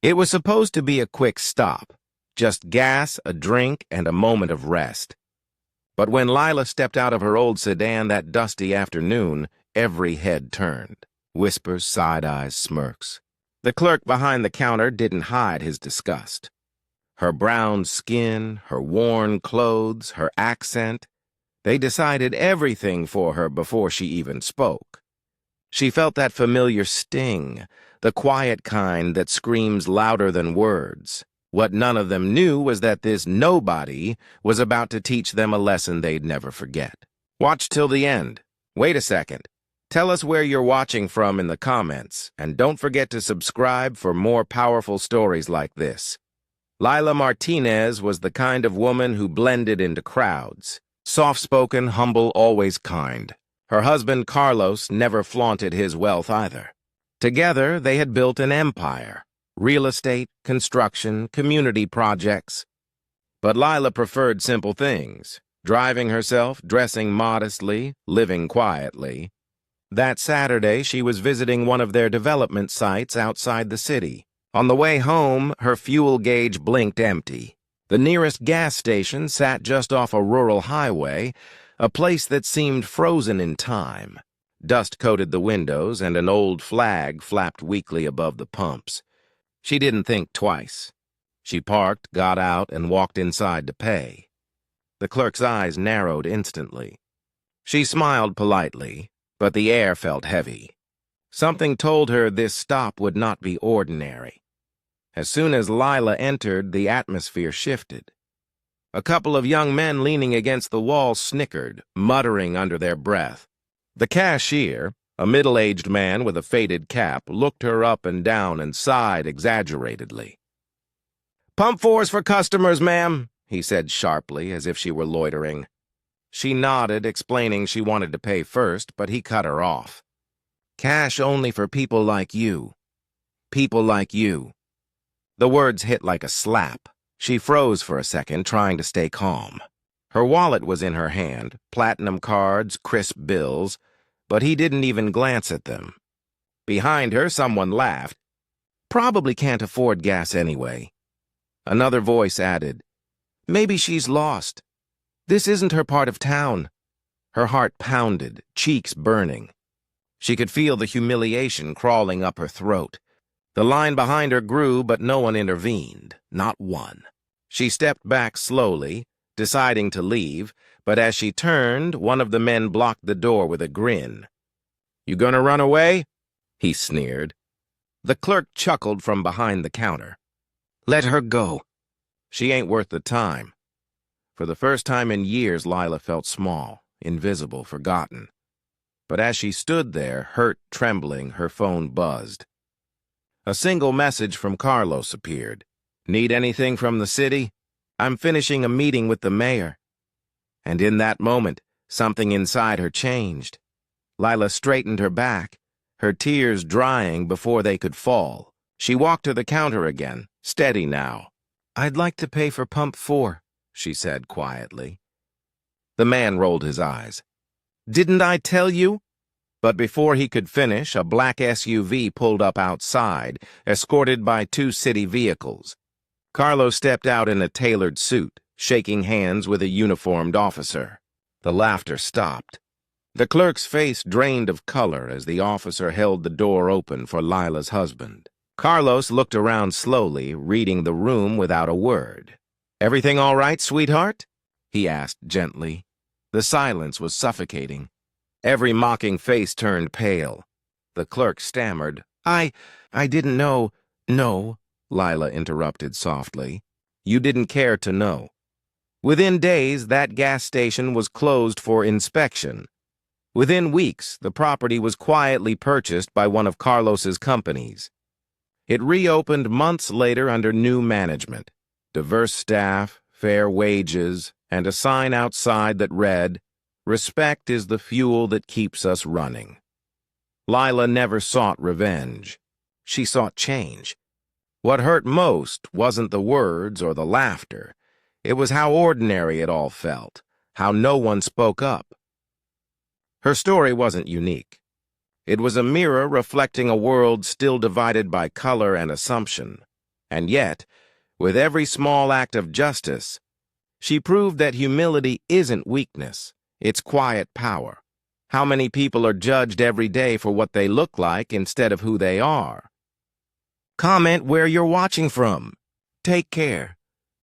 It was supposed to be a quick stop, just gas, a drink, and a moment of rest. But when Lila stepped out of her old sedan that dusty afternoon, every head turned. Whispers, side eyes, smirks. The clerk behind the counter didn't hide his disgust. Her brown skin, her worn clothes, her accent, they decided everything for her before she even spoke. She felt that familiar sting, the quiet kind that screams louder than words. What none of them knew was that this nobody was about to teach them a lesson they'd never forget. Watch till the end. Wait a second. Tell us where you're watching from in the comments, and don't forget to subscribe for more powerful stories like this. Lila Martinez was the kind of woman who blended into crowds. Soft-spoken, humble, always kind. Her husband, Carlos, never flaunted his wealth either. Together, they had built an empire. Real estate, construction, community projects. But Lila preferred simple things. Driving herself, dressing modestly, living quietly. That Saturday, she was visiting one of their development sites outside the city. On the way home, her fuel gauge blinked empty. The nearest gas station sat just off a rural highway, a place that seemed frozen in time. Dust coated the windows, and an old flag flapped weakly above the pumps. She didn't think twice. She parked, got out, and walked inside to pay. The clerk's eyes narrowed instantly. She smiled politely, but the air felt heavy. Something told her this stop would not be ordinary. As soon as Lila entered, the atmosphere shifted. A couple of young men leaning against the wall snickered, muttering under their breath. The cashier, a middle-aged man with a faded cap, looked her up and down and sighed exaggeratedly. "Pump 4's for customers, ma'am," he said sharply, as if she were loitering. She nodded, explaining she wanted to pay first, but he cut her off. "Cash only for people like you. People like you." The words hit like a slap. She froze for a second, trying to stay calm. Her wallet was in her hand, platinum cards, crisp bills, but he didn't even glance at them. Behind her, someone laughed. "Probably can't afford gas anyway." Another voice added, "Maybe she's lost. This isn't her part of town." Her heart pounded, cheeks burning. She could feel the humiliation crawling up her throat. The line behind her grew, but no one intervened, not one. She stepped back slowly, deciding to leave, but as she turned, one of the men blocked the door with a grin. "You gonna run away?" he sneered. The clerk chuckled from behind the counter. "Let her go. She ain't worth the time." For the first time in years, Lila felt small, invisible, forgotten. But as she stood there, hurt, trembling, her phone buzzed. A single message from Carlos appeared. "Need anything from the city? I'm finishing a meeting with the mayor." And in that moment, something inside her changed. Lila straightened her back, her tears drying before they could fall. She walked to the counter again, steady now. "I'd like to pay for pump 4, she said quietly. The man rolled his eyes. "Didn't I tell you?" But before he could finish, a black SUV pulled up outside, escorted by 2 city vehicles. Carlos stepped out in a tailored suit, shaking hands with a uniformed officer. The laughter stopped. The clerk's face drained of color as the officer held the door open for Lila's husband. Carlos looked around slowly, reading the room without a word. "Everything all right, sweetheart?" he asked gently. The silence was suffocating. Every mocking face turned pale. The clerk stammered. I didn't know." "No," Lila interrupted softly. "You didn't care to know." Within days, that gas station was closed for inspection. Within weeks, the property was quietly purchased by one of Carlos's companies. It reopened months later under new management, diverse staff, fair wages, and a sign outside that read, "Respect is the fuel that keeps us running." Lila never sought revenge. She sought change. What hurt most wasn't the words or the laughter. It was how ordinary it all felt, how no one spoke up. Her story wasn't unique. It was a mirror reflecting a world still divided by color and assumption. And yet, with every small act of justice, she proved that humility isn't weakness, it's quiet power. How many people are judged every day for what they look like instead of who they are? Comment where you're watching from. Take care.